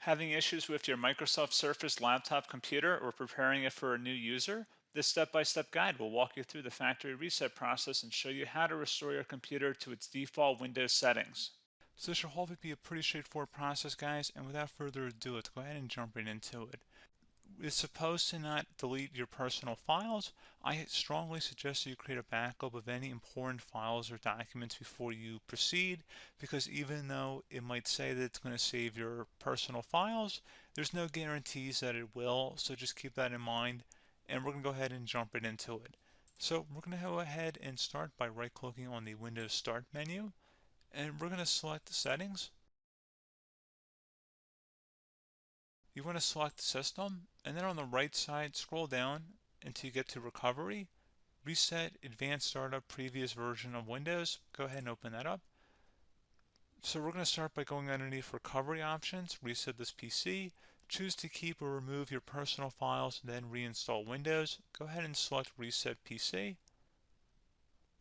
Having issues with your Microsoft Surface laptop computer or preparing it for a new user? This step-by-step guide will walk you through the factory reset process and show you how to restore your computer to its default Windows settings. So this should hopefully be a pretty straightforward process, guys, and without further ado, let's go ahead and jump right into it. It's supposed to not delete your personal files. I strongly suggest you create a backup of any important files or documents before you proceed, because even though it might say that it's going to save your personal files, there's no guarantees that it will, so just keep that in mind, and we're going to go ahead and jump right into it. So we're going to go ahead and start by right-clicking on the Windows Start menu, and we're going to select the settings. You want to select System, and then on the right side, scroll down until you get to Recovery. Reset Advanced Startup Previous Version of Windows. Go ahead and open that up. So we're going to start by going underneath Recovery Options, reset this PC. Choose to keep or remove your personal files, then reinstall Windows. Go ahead and select Reset PC.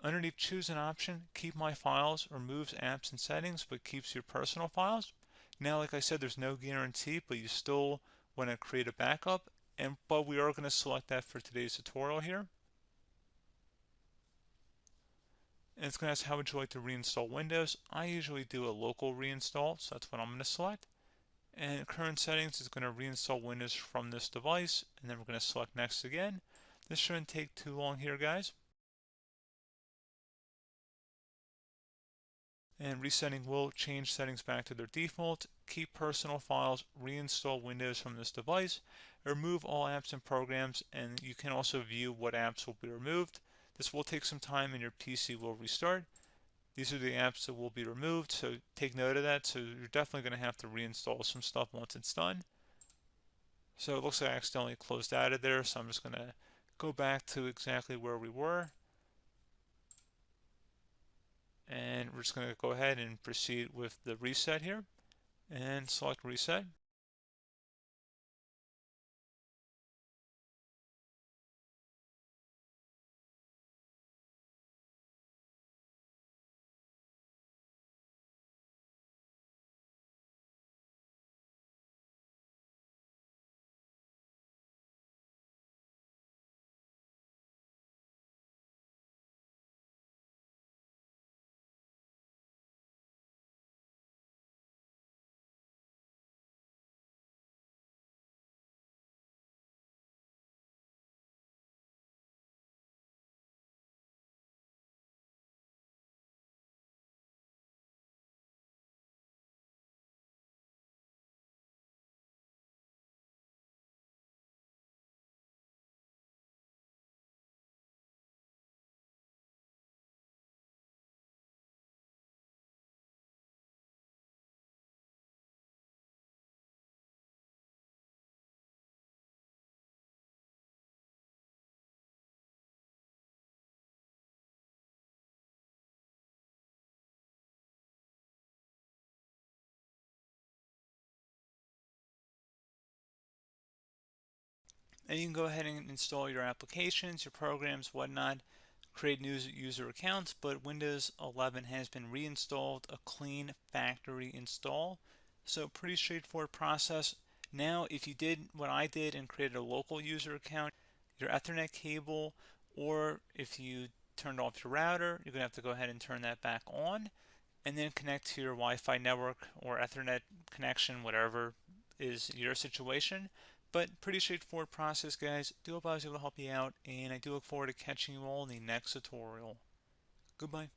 Underneath Choose an option, Keep My Files removes apps and settings but keeps your personal files. Now, like I said, there's no guarantee, but you still want to create a backup, but we are going to select that for today's tutorial here. And it's going to ask how would you like to reinstall Windows. I usually do a local reinstall, so that's what I'm going to select. And current settings is going to reinstall Windows from this device, and then we're going to select next again. This shouldn't take too long here, guys. And resetting will change settings back to their default, keep personal files, reinstall Windows from this device, remove all apps and programs, and you can also view what apps will be removed. This will take some time and your PC will restart. These are the apps that will be removed, so take note of that. So you're definitely going to have to reinstall some stuff once it's done. So it looks like I accidentally closed out of there, so I'm just going to go back to exactly where we were. And we're just going to go ahead and proceed with the reset here and select reset. And you can go ahead and install your applications, your programs, whatnot, create new user accounts, but Windows 11 has been reinstalled, a clean factory install. So pretty straightforward process. Now, if you did what I did and created a local user account, your Ethernet cable, or if you turned off your router, you're going to have to go ahead and turn that back on, and then connect to your Wi-Fi network or Ethernet connection, whatever is your situation. But pretty straightforward process, guys. Do hope I was able to help you out, and I do look forward to catching you all in the next tutorial. Goodbye.